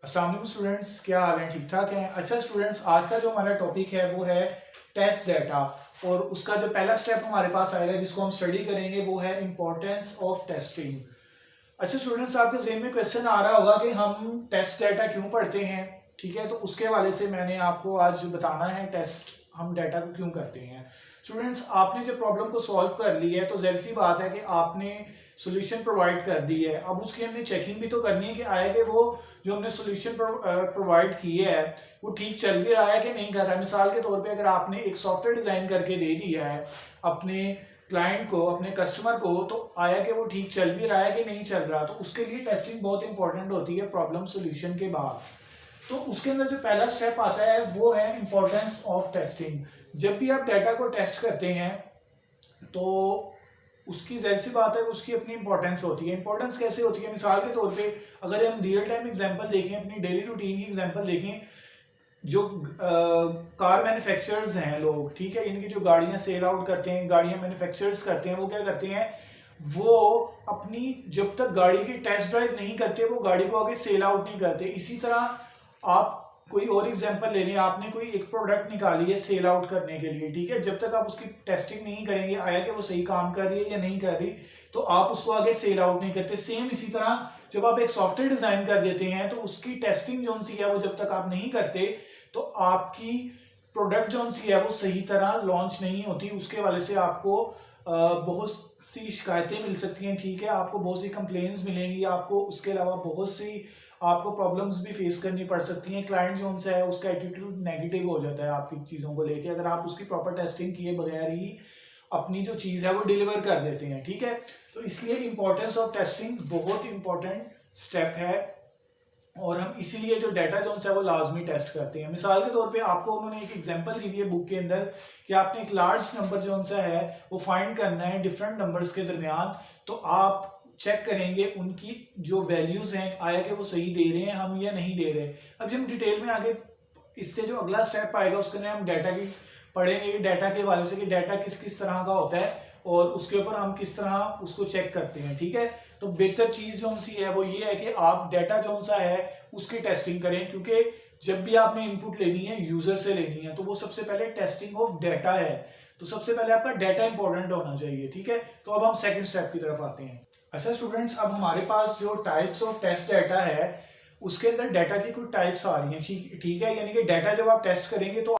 अस्सलाम वालेकुम स्टूडेंट्स, क्या हाल है? ठीक ठाक हैं? अच्छा स्टूडेंट्स, आज का जो हमारा टॉपिक है वो है टेस्ट डाटा। और उसका जो पहला स्टेप हमारे पास आएगा जिसको हम स्टडी करेंगे वो है इंपॉर्टेंस ऑफ टेस्टिंग। अच्छा स्टूडेंट्स, आपके ज़हन में क्वेश्चन आ रहा होगा कि हम टेस्ट डाटा क्यों पढ़ते हैं। ठीक है, तो उसके हवाले से मैंने आपको आज बताना है टेस्ट हम डाटा को क्यों करते हैं। स्टूडेंट्स, आपने जब प्रॉब्लम को सॉल्व कर ली है तो ज़ाहिर सी बात है कि आपने सोल्यूशन प्रोवाइड कर दी है। अब उसकी हमने चेकिंग भी तो करनी है कि आया कि वो जो हमने सोल्यूशन प्रोवाइड किए है वो ठीक चल भी रहा है कि नहीं कर रहा है। मिसाल के तौर पे अगर आपने एक सॉफ्टवेयर डिज़ाइन करके दे दिया है अपने क्लाइंट को, अपने कस्टमर को, तो आया कि वो ठीक चल भी रहा है कि नहीं चल रहा, तो उसके लिए टेस्टिंग बहुत इंपॉर्टेंट होती है प्रॉब्लम सोल्यूशन के बाद। तो उसके अंदर जो पहला स्टेप आता है वो है इंपॉर्टेंस ऑफ टेस्टिंग। जब भी आप डाटा को टेस्ट करते हैं तो उसकी जाहिर सी बात है उसकी अपनी इंपॉर्टेंस होती है। इंपॉर्टेंस कैसे होती है? मिसाल के तौर पे अगर हम रियल टाइम एग्जांपल देखें, अपनी डेली रूटीन की एग्जांपल देखें, जो कार मैन्युफैक्चरर्स हैं लोग, ठीक है, इनकी जो गाड़ियां सेल आउट करते हैं, गाड़ियां मैन्युफैक्चरर्स करते हैं, वो क्या करते हैं, वो अपनी जब तक गाड़ी की टेस्ट ड्राइव नहीं करते वो गाड़ी को आगे सेल आउट नहीं करते। इसी तरह आप कोई और एग्जांपल ले लें, आपने कोई एक प्रोडक्ट निकाली है सेल आउट करने के लिए, ठीक है, जब तक आप उसकी टेस्टिंग नहीं करेंगे आया कि वो सही काम कर रही है या नहीं कर रही, तो आप उसको आगे सेल आउट नहीं करते। सेम इसी तरह जब आप एक सॉफ्टवेयर डिजाइन कर देते हैं तो उसकी टेस्टिंग जो सी है वो जब तक आप नहीं करते तो आपकी प्रोडक्ट जो सी है वो सही तरह लॉन्च नहीं होती। उसके वाले से आपको बहुत सी शिकायतें मिल सकती हैं, ठीक है, आपको बहुत सी कंप्लेंट्स मिलेंगी, आपको उसके अलावा बहुत सी आपको प्रॉब्लम्स भी फेस करनी पड़ सकती हैं। क्लाइंट जो उनसे है उसका एटीट्यूड नेगेटिव हो जाता है आपकी चीज़ों को लेके, अगर आप उसकी प्रॉपर टेस्टिंग किए बगैर ही अपनी जो चीज़ है वो डिलीवर कर देते हैं, ठीक है। तो इसलिए इंपॉर्टेंस ऑफ टेस्टिंग बहुत इंपॉर्टेंट स्टेप है और हम इसीलिए जो डाटा जो है वो लाजमी टेस्ट करते हैं। मिसाल के तौर पे आपको उन्होंने एक एग्जांपल दी है बुक के अंदर कि आपने एक लार्ज नंबर जो है वो फाइंड करना है डिफरेंट नंबर्स के दरमियान, तो आप चेक करेंगे उनकी जो वैल्यूज हैं आया कि वो सही दे रहे हैं हम या नहीं दे रहे। अब जब हम डिटेल में आगे इससे जो अगला स्टेप आएगा उसके अंदर हम डाटा की पढ़ेंगे, डाटा के हवाले से कि डाटा किस किस तरह का होता है और उसके ऊपर हम किस तरह उसको चेक करते हैं, ठीक है। तो बेहतर चीज जो सी है वो ये है कि आप डाटा जो सा है उसकी टेस्टिंग करें, क्योंकि जब भी आपने इनपुट लेनी है यूजर से लेनी है तो वो सबसे पहले टेस्टिंग ऑफ डाटा है, तो सबसे पहले आपका डाटा इंपॉर्टेंट होना चाहिए, ठीक है। तो अब हम सेकंड स्टेप की तरफ आते हैं। अच्छा स्टूडेंट्स, अब हमारे पास जो टाइप्स ऑफ टेस्ट डाटा है उसके अंदर डाटा की कुछ टाइप्स आ रही हैं, ठीक है, यानी कि डाटा जब आप टेस्ट करेंगे तो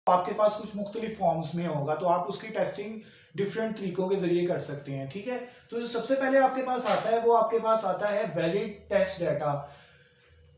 आपके पास कुछ मुख्तलिफ फॉर्म्स में होगा, तो आप उसकी टेस्टिंग डिफरेंट तरीकों के जरिए कर सकते हैं, ठीक है। तो जो सबसे पहले आपके पास आता है वो आपके पास आता है valid test data.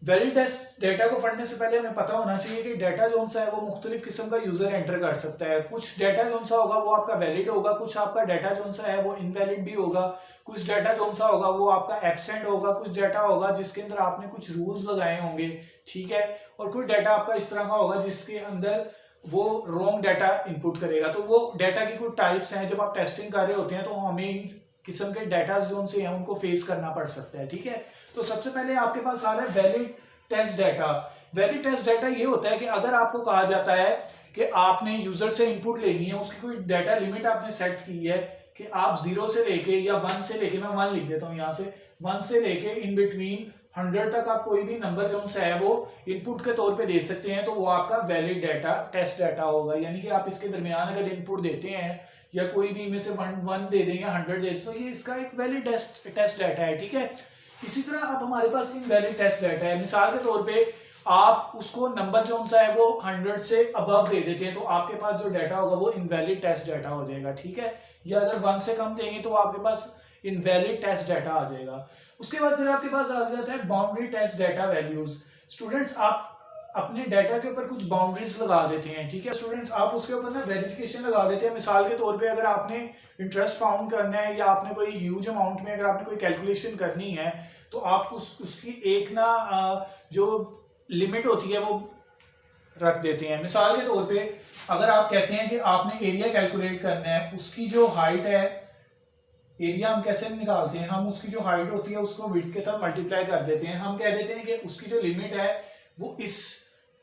Valid test data को पढ़ने से पहले हमें पता होना चाहिए कि डाटा जो सा है वो मुख्तलिफ किस्म का यूजर एंटर कर सकता है। कुछ डाटा जो सा होगा वो आपका वैलिड होगा, कुछ आपका डाटा जो सा है वो इनवैलिड भी होगा, कुछ डाटा जो सा होगा वो आपका एब्सेंट होगा, कुछ डाटा होगा जिसके अंदर आपने कुछ रूल्स लगाए होंगे, ठीक है, और कुछ डाटा आपका इस तरह का होगा जिसके अंदर वो रॉन्ग डाटा इनपुट करेगा। तो वो डाटा की कुछ टाइप्स हैं, जब आप टेस्टिंग कर रहे होते हैं तो हमें इन किस्म के डाटा जो से हैं उनको फेस करना पड़ सकता है, ठीक है। तो सबसे पहले आपके पास आ रहा है valid test data. Valid test data ये होता है कि अगर आपको कहा जाता है कि आपने यूजर से इनपुट लेनी है, उसकी कोई डाटा लिमिट आपने सेट की है कि आप 0 से लेके या 1 से लेके, मैं 1 लिख देता हूँ यहाँ से, 1 से लेके इन बिटवीन 100 तक आप कोई भी नंबर जो है वो इनपुट के तौर पे दे सकते हैं, तो वो आपका वैलिड डाटा टेस्ट डाटा होगा। यानी कि आप इसके दरमियान अगर इनपुट देते हैं या कोई भी इनमें से 1 दे दें या 100 दे दें तो ये इसका एक वैलिड टेस्ट डाटा है, ठीक है। इसी तरह अब हमारे पास इनवैलिड टेस्ट डाटा है। मिसाल के तौर पे आप उसको नंबर जो सा है वो 100 से अबव दे देते हैं तो आपके पास जो डाटा होगा वो इनवैलिड टेस्ट डाटा हो जाएगा, ठीक है। या अगर 1 से कम देंगे तो आपके पास इनवैलिड टेस्ट डाटा आ जाएगा। उसके बाद फिर आपके पास आ जाता है boundary test data values. Students, आप अपने डाटा के ऊपर कुछ बाउंड्रीज लगा देते हैं, ठीक है स्टूडेंट्स, आप उसके ऊपर ना वेरिफिकेशन लगा देते हैं। मिसाल के तौर पे अगर आपने इंटरेस्ट फाउंड करना है या आपने कोई ह्यूज अमाउंट में अगर आपने कोई कैलकुलेशन करनी है तो आप उसकी एक ना जो लिमिट होती है वो रख देते हैं। मिसाल के तौर पे अगर आप कहते हैं कि आपने एरिया कैलकुलेट करना है, उसकी जो हाइट है, एरिया हम कैसे निकालते हैं, हम उसकी जो हाइट होती है उसको विड्थ के साथ मल्टीप्लाई कर देते हैं। हम कह देते हैं कि उसकी जो लिमिट है वो इस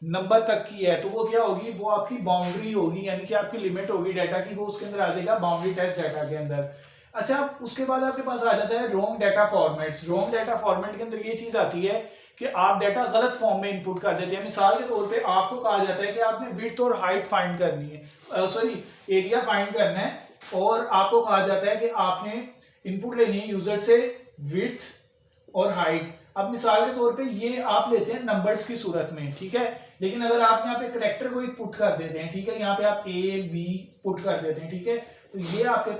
नंबर तक की है, तो वो क्या होगी, वो आपकी बाउंड्री होगी, यानी कि आपकी लिमिट होगी डाटा की, वो उसके अंदर आ जाएगा बाउंड्री टेस्ट डाटा के अंदर। अच्छा, उसके बाद आपके पास आ जाता है wrong data formats. Wrong data format के अंदर ये चीज आती है कि आप डाटा गलत फॉर्म में इनपुट कर देते हैं। मिसाल के तौर पे आपको कहा जाता है कि आपने विड्थ और हाइट फाइंड करनी है, सॉरी एरिया फाइंड करना है, और आपको कहा जाता है कि आपने इनपुट लेनी है यूजर से विड्थ और हाइट। अब मिसाल के तौर पे ये आप लेते हैं नंबर्स की सूरत में, ठीक है, लेकिन अगर आप यहाँ पे करेक्टर को एक पुट कर देते हैं, ठीक है, यहाँ पे आप ए बी पुट कर देते हैं, ठीक है, तो ये आपके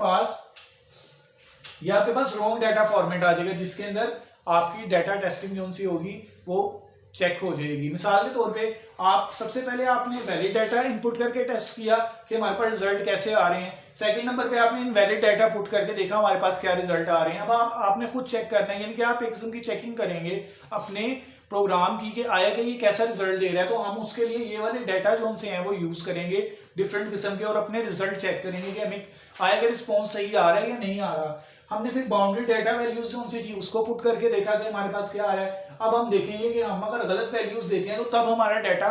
पास रॉन्ग डाटा फॉर्मेट आ जाएगा, जिसके अंदर आपकी डाटा टेस्टिंग जो सी होगी वो चेक हो जाएगी। मिसाल के तौर पे आप सबसे पहले आपने वैलिड डाटा इनपुट करके टेस्ट किया कि हमारे पास रिजल्ट कैसे आ रहे हैं। सेकंड नंबर पे आपने इनवैलिड डाटा पुट करके देखा हमारे पास क्या रिजल्ट आ रहे हैं। अब आपने खुद चेक करना है, यानी कि आप एक किस्म की चेकिंग करेंगे अपने प्रोग्राम की कि आया कि ये कैसा रिजल्ट दे रहा है, तो हम उसके लिए ये वाले डाटा जो उनसे हैं वो यूज करेंगे डिफरेंट किस्म के, और अपने रिजल्ट चेक करेंगे कि हमें आया कि रिस्पॉन्स सही आ रहा है या नहीं आ रहा। हमने फिर बाउंड्री डाटा वैल्यूज जो उनसे थी उसको पुट करके देखा कि हमारे पास क्या आ रहा है। अब हम देखेंगे कि हम अगर गलत वैल्यूज देते हैं तो तब हमारा डाटा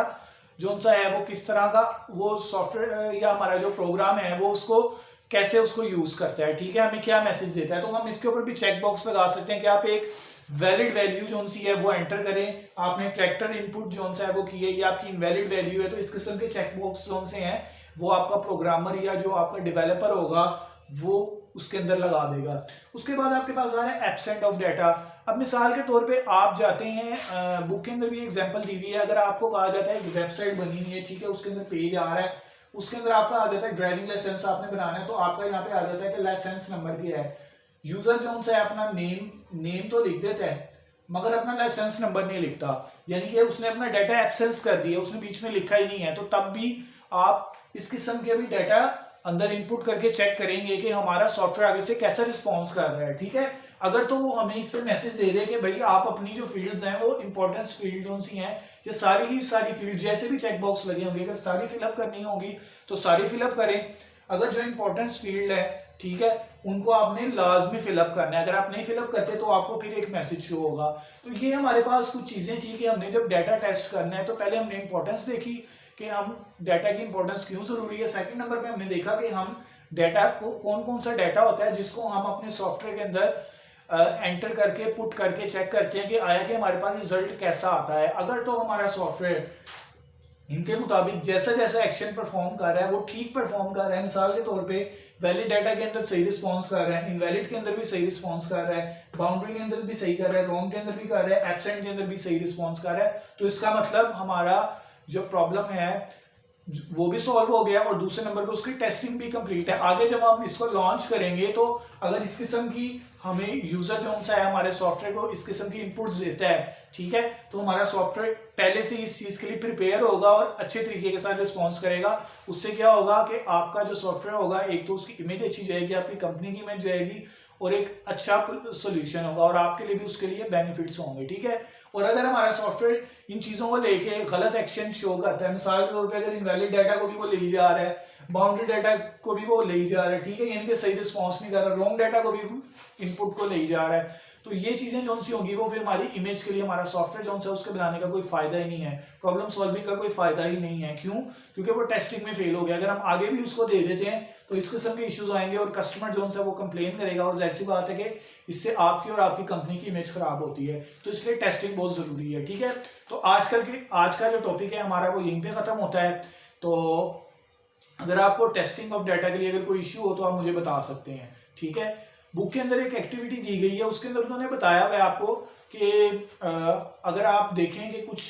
जो सा है वो किस तरह का वो सॉफ्टवेयर या हमारा जो प्रोग्राम है वो उसको कैसे उसको यूज करता है, ठीक है, हमें क्या मैसेज देता है। तो हम इसके ऊपर भी चेक बॉक्स लगा सकते हैं कि आप एक वैलिड वैल्यू जो सी है वो एंटर करें। आपने ट्रैक्टर इनपुट जो सा है वो किए, ये आपकी इनवैलिड वैल्यू है, तो इस किस्म के चेक बॉक्स जो से हैं वो आपका प्रोग्रामर या जो आपका डेवलपर होगा वो उसके अंदर लगा देगा। उसके बाद आपके पास आ रहा है एब्सेंट ऑफ डाटा। अब मिसाल के तौर पे आप जाते हैं, बुक के अंदर भी एग्जांपल दी हुई है, अगर आपको कहा जाता है एक वेबसाइट बनी हुई है, ठीक है, उसके अंदर पेज आ रहा है, उसके अंदर आपका आ जाता है ड्राइविंग लाइसेंस आपने बनाना है, तो आपका यहाँ पे आ जाता है कि लाइसेंस नंबर क्या है। यूजर जो सा है अपना नेम तो लिख देता है मगर अपना लाइसेंस नंबर नहीं लिखता, यानी कि उसने अपना डाटा एब्सेंस कर दिया, उसने बीच में लिखा ही नहीं है। तो तब भी आप इस किस्म के भी डाटा अंदर इनपुट करके चेक करेंगे कि हमारा सॉफ्टवेयर आगे से कैसा रिस्पॉन्स कर रहा है, ठीक है। अगर तो वो हमें इस पे मैसेज दे दे कि भाई आप अपनी जो फील्ड्स हैं वो इंपॉर्टेंस फील्ड जो सी हैं, ये सारी की सारी फील्ड जैसे भी चेक बॉक्स लगे होंगे अगर सारी फिलअप करनी होगी तो सारी फिलअप करें। अगर जो इंपॉर्टेंस फील्ड है, ठीक है, उनको आपने लाजमी फिलअप करना है। अगर आप नहीं फिलअप करते तो आपको फिर एक मैसेज शो होगा। तो ये हमारे पास कुछ चीजें थी कि हमने जब डाटा टेस्ट करना है तो पहले हमने इंपॉर्टेंस देखी कि हम डाटा की इंपॉर्टेंस क्यों जरूरी है। सेकंड नंबर पे हमने देखा कि हम डाटा को कौन कौन सा डाटा होता है जिसको हम अपने सॉफ्टवेयर के अंदर एंटर करके पुट करके चेक करते हैं कि आया कि हमारे पास रिजल्ट कैसा आता है। अगर तो हमारा सॉफ्टवेयर इनके मुताबिक जैसा जैसा एक्शन परफॉर्म कर रहा है वो ठीक परफॉर्म कर रहा है, मिसाल के तौर पे वैलिड डाटा के अंदर सही रिस्पॉन्स कर रहा है, इनवैलिड के अंदर भी सही रिस्पॉन्स कर रहा है, बाउंड्री के अंदर भी सही कर रहा है, रॉन्ग के अंदर भी कर रहा है, एब्सेंट के अंदर भी सही रिस्पॉन्स कर रहा है, तो इसका मतलब हमारा जो प्रॉब्लम है वो भी सॉल्व हो गया और दूसरे नंबर पे उसकी टेस्टिंग भी कंप्लीट है। आगे जब हम इसको लॉन्च करेंगे तो अगर इस किस्म की हमें यूजर जो सा है हमारे सॉफ्टवेयर को इस किस्म की इनपुट्स देता है, ठीक है, तो हमारा सॉफ्टवेयर पहले से इस चीज के लिए प्रिपेयर होगा और अच्छे तरीके के साथ रिस्पॉन्स करेगा। उससे क्या होगा कि आपका जो सॉफ्टवेयर होगा एक तो उसकी इमेज अच्छी जाएगी, आपकी कंपनी की इमेज जाएगी और एक अच्छा सोल्यूशन होगा और आपके लिए भी उसके लिए बेनिफिट्स होंगे, ठीक है। और अगर हमारा सॉफ्टवेयर इन चीजों को लेके गलत एक्शन शो करता है, मिसाल के तौर पे अगर इनवैलिड डाटा को भी वो ले जा रहा है, बाउंड्री डाटा को भी वो ले जा रहा है, ठीक है, यानी कि सही रिस्पॉन्स नहीं कर रहा, रॉन्ग डाटा को भी इनपुट को ले जा रहा है, तो ये चीजें जो सी होंगी वो फिर हमारी इमेज के लिए हमारा सॉफ्टवेयर जो है उसके बनाने का कोई फायदा ही नहीं है, प्रॉब्लम सॉल्विंग का कोई फायदा ही नहीं है। क्यों? क्योंकि वो टेस्टिंग में फेल हो गया। अगर हम आगे भी उसको दे देते हैं तो इस किस्म के इश्यूज आएंगे और कस्टमर जो है वो कंप्लेन करेगा और जाहिर सी बात है कि इससे आपकी और आपकी कंपनी की इमेज खराब होती है, तो इसलिए टेस्टिंग बहुत जरूरी है, ठीक है। तो आज का जो टॉपिक है हमारा वो यहीं पे खत्म होता है। तो अगर आपको टेस्टिंग ऑफ डाटा के लिए अगर कोई इश्यू हो तो आप मुझे बता सकते हैं, ठीक है। बुक के अंदर एक एक्टिविटी दी गई है, उसके अंदर उन्होंने बताया हुआ है आपको कि अगर आप देखें कि कुछ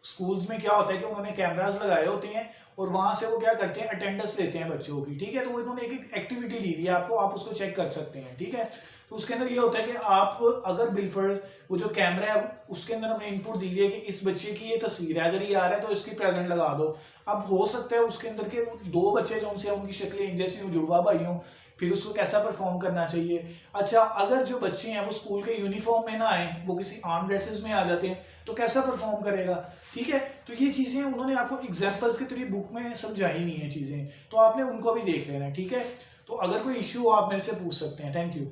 स्कूल्स में क्या होता है कि उन्होंने कैमरास लगाए होते हैं और वहां से वो क्या करते हैं अटेंडेंस लेते हैं बच्चों की, ठीक है। तो इन्होंने एक एक्टिविटी दी है आपको, आप उसको चेक कर सकते हैं, ठीक है। तो उसके अंदर ये होता है कि आप अगर बिलफर्ज वो जो कैमरा है उसके अंदर हमने इनपुट दी है कि इस बच्चे की ये तस्वीर है, अगर ये आ रहा है तो इसकी प्रेजेंट लगा दो। अब हो सकता है उसके अंदर के दो बच्चे जो उनसे उनकी शक्लें जैसी जुड़वा भाई हों, फिर उसको कैसा परफॉर्म करना चाहिए। अच्छा, अगर जो बच्चे हैं वो स्कूल के यूनिफॉर्म में ना आए, वो किसी आर्म ड्रेसेस में आ जाते हैं तो कैसा परफॉर्म करेगा, ठीक है। तो ये चीजें उन्होंने आपको एग्जांपल्स के तरीके बुक में समझाई नहीं है चीजें, तो आपने उनको भी देख लेना है, ठीक है। तो अगर कोई इश्यू हो आप मेरे से पूछ सकते हैं। Thank you.